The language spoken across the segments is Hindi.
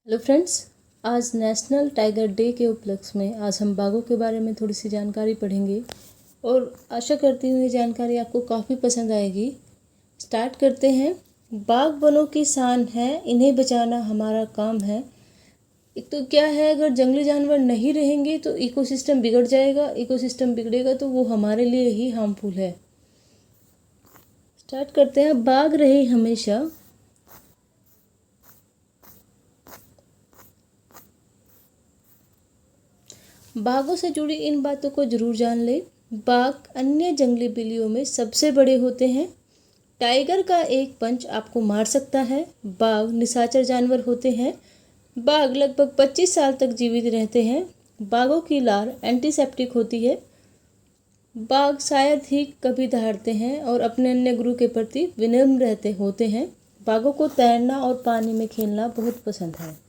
हेलो फ्रेंड्स, आज नेशनल टाइगर डे के उपलक्ष्य में आज हम बाघों के बारे में थोड़ी सी जानकारी पढ़ेंगे और आशा करती हूँ ये जानकारी आपको काफ़ी पसंद आएगी। स्टार्ट करते हैं। बाघ वनों की शान है, इन्हें बचाना हमारा काम है। एक तो क्या है, अगर जंगली जानवर नहीं रहेंगे तो इकोसिस्टम बिगड़ जाएगा, इकोसिस्टम बिगड़ेगा तो वो हमारे लिए ही हार्मफुल है। स्टार्ट करते हैं। बाघ रहे हमेशा। बाघों से जुड़ी इन बातों को जरूर जान ले। बाघ अन्य जंगली बिल्लियों में सबसे बड़े होते हैं। टाइगर का एक पंच आपको मार सकता है। बाघ निशाचर जानवर होते हैं। बाघ लगभग 25 साल तक जीवित रहते हैं। बाघों की लार एंटीसेप्टिक होती है। बाघ शायद ही कभी दहाड़ते हैं और अपने अन्य गुरु के प्रति विनम्र होते हैं। बाघों को तैरना और पानी में खेलना बहुत पसंद है।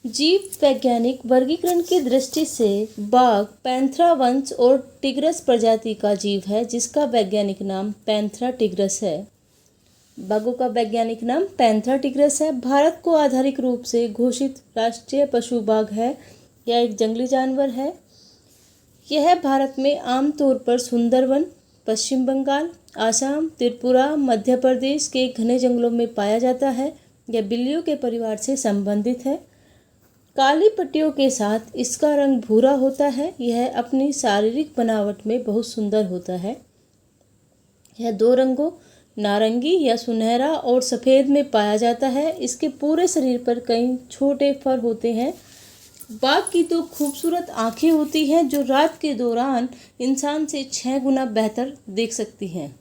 जीव वैज्ञानिक वर्गीकरण की दृष्टि से बाघ पैंथरा वंश और टिग्रस प्रजाति का जीव है, जिसका वैज्ञानिक नाम पैंथरा टिग्रस है। बाघों का वैज्ञानिक नाम पैंथरा टिग्रस है। भारत को आधारिक रूप से घोषित राष्ट्रीय पशु बाघ है। यह एक जंगली जानवर है। यह भारत में आमतौर पर सुंदरवन, पश्चिम बंगाल, आसाम, त्रिपुरा, मध्य प्रदेश के घने जंगलों में पाया जाता है। यह बिल्लियों के परिवार से संबंधित है। काली पट्टियों के साथ इसका रंग भूरा होता है। यह अपनी शारीरिक बनावट में बहुत सुंदर होता है। यह दो रंगों नारंगी या सुनहरा और सफ़ेद में पाया जाता है। इसके पूरे शरीर पर कई छोटे फर होते हैं। बाघ की तो खूबसूरत आँखें होती हैं जो रात के दौरान इंसान से 6 गुना बेहतर देख सकती हैं।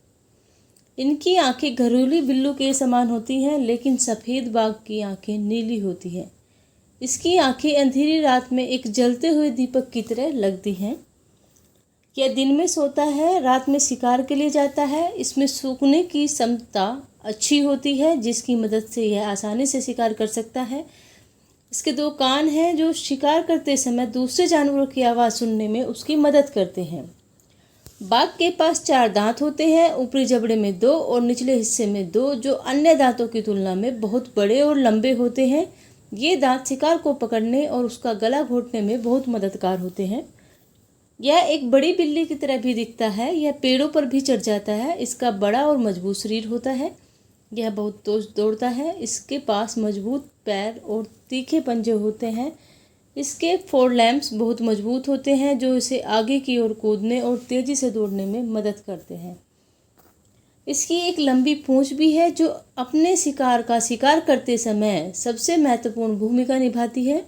इनकी आँखें घरेलू बिल्ली के समान होती हैं, लेकिन सफ़ेद बाघ की आँखें नीली होती हैं। इसकी आंखें अंधेरी रात में एक जलते हुए दीपक की तरह लगती हैं। यह दिन में सोता है, रात में शिकार के लिए जाता है। इसमें सूंघने की क्षमता अच्छी होती है, जिसकी मदद से यह आसानी से शिकार कर सकता है। इसके 2 कान हैं जो शिकार करते समय दूसरे जानवरों की आवाज़ सुनने में उसकी मदद करते हैं। बाघ के पास 4 दांत होते हैं, ऊपरी जबड़े में 2 और निचले हिस्से में 2, जो अन्य दांतों की तुलना में बहुत बड़े और लंबे होते हैं। ये दांत शिकार को पकड़ने और उसका गला घोंटने में बहुत मददगार होते हैं। यह एक बड़ी बिल्ली की तरह भी दिखता है। यह पेड़ों पर भी चढ़ जाता है। इसका बड़ा और मजबूत शरीर होता है। यह बहुत तेज दौड़ता है। इसके पास मजबूत पैर और तीखे पंजे होते हैं। इसके फोरलैम्स बहुत मजबूत होते हैं, जो इसे आगे की ओर कूदने और तेज़ी से दौड़ने में मदद करते हैं। इसकी एक लंबी पूंछ भी है, जो अपने शिकार का शिकार करते समय सबसे महत्वपूर्ण भूमिका निभाती है।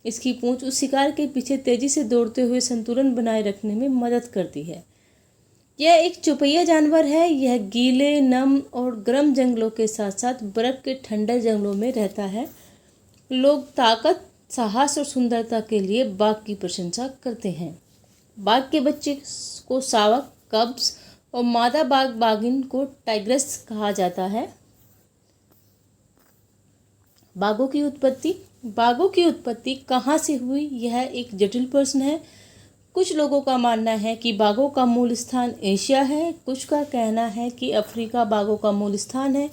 इसकी पूंछ उस शिकार के पीछे तेजी से दौड़ते हुए संतुलन बनाए रखने में मदद करती है। यह एक चौपहिया जानवर है। यह गीले, नम और गर्म जंगलों के साथ साथ बर्फ के ठंडे जंगलों में रहता है। लोग ताकत, साहस और सुंदरता के लिए बाघ की प्रशंसा करते हैं। बाघ के बच्चे को शावक, कब्स और मादा बाघ बाघिन को टाइग्रस कहा जाता है। बाघों की उत्पत्ति कहाँ से हुई, यह एक जटिल प्रश्न है। कुछ लोगों का मानना है कि बाघों का मूल स्थान एशिया है। कुछ का कहना है कि अफ्रीका बाघों का मूल स्थान है,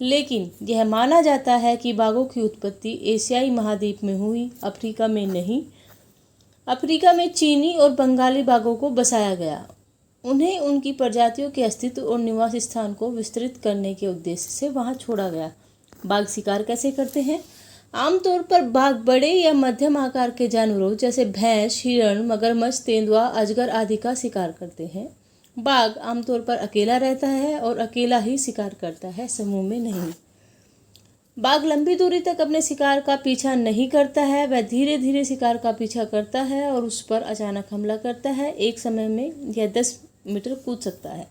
लेकिन यह माना जाता है कि बाघों की उत्पत्ति एशियाई महाद्वीप में हुई, अफ्रीका में नहीं। अफ्रीका में चीनी और बंगाली बाघों को बसाया गया। उन्हें उनकी प्रजातियों के अस्तित्व और निवास स्थान को विस्तृत करने के उद्देश्य से वहां छोड़ा गया। बाघ शिकार कैसे करते हैं? आमतौर पर बाघ बड़े या मध्यम आकार के जानवरों जैसे भैंस, हिरण, मगरमच्छ, तेंदुआ, अजगर आदि का शिकार करते हैं। बाघ आमतौर पर अकेला रहता है और अकेला ही शिकार करता है, समूह में नहीं। बाघ लंबी दूरी तक अपने शिकार का पीछा नहीं करता है। वह धीरे धीरे शिकार का पीछा करता है और उस पर अचानक हमला करता है। एक समय में यह 10 मीटर कूद सकता है।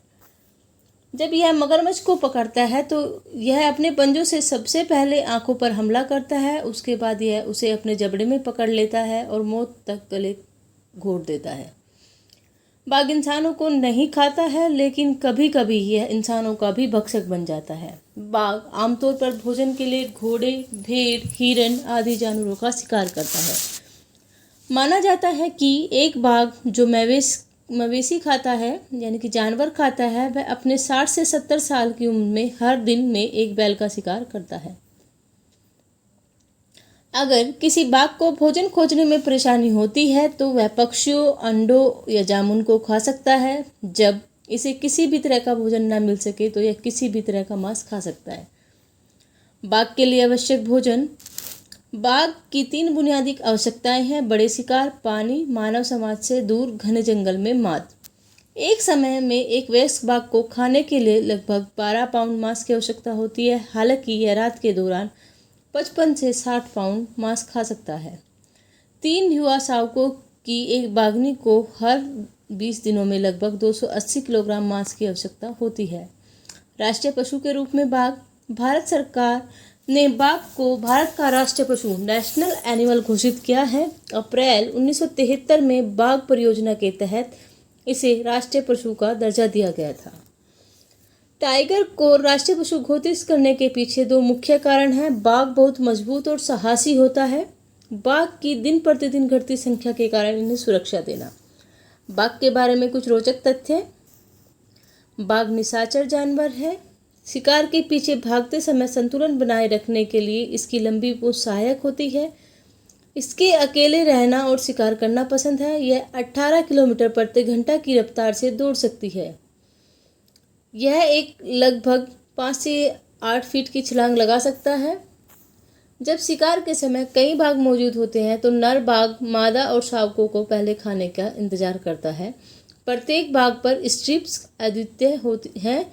जब यह मगरमच्छ को पकड़ता है तो यह अपने पंजों से सबसे पहले आंखों पर हमला करता है। उसके बाद यह उसे अपने जबड़े में पकड़ लेता है और मौत तक गले घोंट देता है। बाघ इंसानों को नहीं खाता है, लेकिन कभी कभी यह इंसानों का भी भक्षक बन जाता है। बाघ आमतौर पर भोजन के लिए घोड़े, भेड़, हिरण आदि जानवरों का शिकार करता है। माना जाता है कि एक बाघ जो मवेशी खाता है, यानी कि जानवर खाता है, वह अपने 60 से 70 साल की उम्र में हर दिन में एक बैल का शिकार करता है। अगर किसी बाघ को भोजन खोजने में परेशानी होती है तो वह पक्षियों, अंडों या जामुन को खा सकता है। जब इसे किसी भी तरह का भोजन ना मिल सके तो यह किसी भी तरह का मांस खा सकता है। बाघ के लिए आवश्यक भोजन। बाघ की 3 बुनियादी आवश्यकताएं हैं: बड़े शिकार, पानी, मानव समाज से दूर घने जंगल में मात। एक समय में एक वयस्क बाघ को खाने के लिए लगभग 12 पाउंड मांस की आवश्यकता होती है। हालांकि यह रात के दौरान 55 से 60 पाउंड मांस खा सकता है। 3 युवा शावकों की एक बाघिनी को हर 20 दिनों में लगभग 280 किलोग्राम मांस की आवश्यकता होती है। राष्ट्रीय पशु के रूप में बाघ। भारत सरकार ने बाघ को भारत का राष्ट्रीय पशु नेशनल एनिमल घोषित किया है। अप्रैल 1973 में बाघ परियोजना के तहत इसे राष्ट्रीय पशु का दर्जा दिया गया था। टाइगर को राष्ट्रीय पशु घोषित करने के पीछे 2 मुख्य कारण हैं। बाघ बहुत मजबूत और साहसी होता है। बाघ की दिन प्रतिदिन घटती संख्या के कारण इन्हें सुरक्षा देना। बाघ के बारे में कुछ रोचक तथ्य। बाघ निशाचर जानवर है। शिकार के पीछे भागते समय संतुलन बनाए रखने के लिए इसकी लंबी पूंछ सहायक होती है। इसके अकेले रहना और शिकार करना पसंद है। यह 18 किलोमीटर प्रति घंटा की रफ्तार से दौड़ सकती है। यह एक लगभग 5 से 8 फीट की छलांग लगा सकता है। जब शिकार के समय कई बाघ मौजूद होते हैं तो नर बाघ मादा और शावकों को पहले खाने का इंतजार करता है। प्रत्येक बाघ पर स्ट्रिप्स अद्वितीय होती हैं,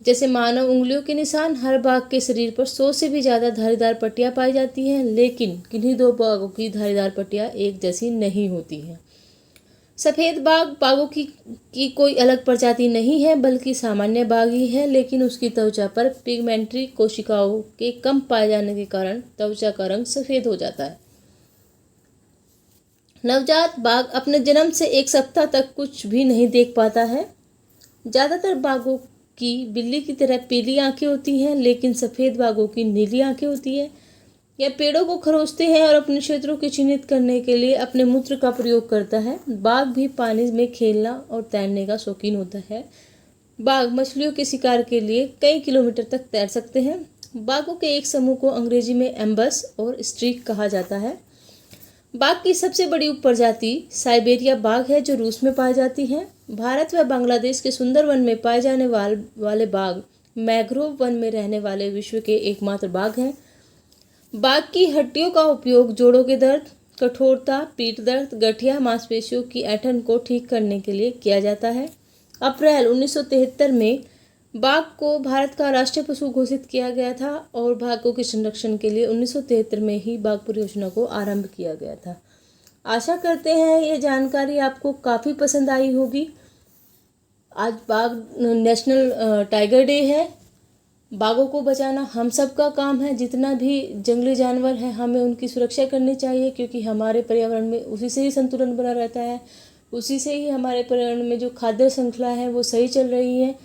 जैसे मानव उंगलियों के निशान। हर बाघ के शरीर पर 100 से भी ज़्यादा धारीदार पट्टियाँ पाई जाती हैं, लेकिन किन्हीं 2 बाघों की धारीदार पट्टियाँ एक जैसी नहीं होती हैं। सफ़ेद बाघ बाघों की कोई अलग प्रजाति नहीं है, बल्कि सामान्य बाघ ही है, लेकिन उसकी त्वचा पर पिगमेंटरी कोशिकाओं के कम पाए जाने के कारण त्वचा का रंग सफ़ेद हो जाता है। नवजात बाघ अपने जन्म से 1 सप्ताह तक कुछ भी नहीं देख पाता है। ज़्यादातर बाघों की बिल्ली की तरह पीली आंखें होती हैं, लेकिन सफ़ेद बाघों की नीली आंखें होती हैं। यह पेड़ों को खरोंचते हैं और अपने क्षेत्रों को चिन्हित करने के लिए अपने मूत्र का प्रयोग करता है। बाघ भी पानी में खेलना और तैरने का शौकीन होता है। बाघ मछलियों के शिकार के लिए कई किलोमीटर तक तैर सकते हैं। बाघों के एक समूह को अंग्रेजी में एम्बस और स्ट्रीक कहा जाता है। बाघ की सबसे बड़ी उपप्रजाति साइबेरिया बाघ है, जो रूस में पाई जाती है। भारत व बांग्लादेश के सुंदरवन में पाए जाने वाले बाघ मैंग्रोव वन में रहने वाले विश्व के एकमात्र बाघ हैं। बाघ की हड्डियों का उपयोग जोड़ों के दर्द, कठोरता, पीठ दर्द, गठिया मांसपेशियों की ऐंठन को ठीक करने के लिए किया जाता है। अप्रैल 1973 में बाघ को भारत का राष्ट्रीय पशु घोषित किया गया था और बाघों के संरक्षण के लिए 1973 में ही बाघ परियोजना को आरंभ किया गया था। आशा करते हैं ये जानकारी आपको काफ़ी पसंद आई होगी। आज बाघ नेशनल टाइगर डे है। बाघों को बचाना हम सब का काम है। जितना भी जंगली जानवर हैं हमें उनकी सुरक्षा करनी चाहिए, क्योंकि हमारे पर्यावरण में उसी से ही संतुलन बना रहता है। उसी से ही हमारे पर्यावरण में जो खाद्य श्रृंखला है वो सही चल रही है।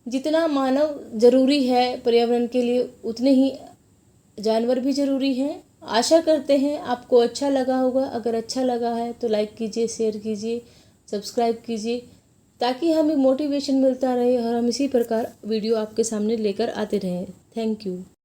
जितना मानव जरूरी है पर्यावरण के लिए, उतने ही जानवर भी ज़रूरी हैं। आशा करते हैं आपको अच्छा लगा होगा। अगर अच्छा लगा है तो लाइक कीजिए, शेयर कीजिए, सब्सक्राइब कीजिए, ताकि हमें मोटिवेशन मिलता रहे और हम इसी प्रकार वीडियो आपके सामने लेकर आते रहें। Thank you.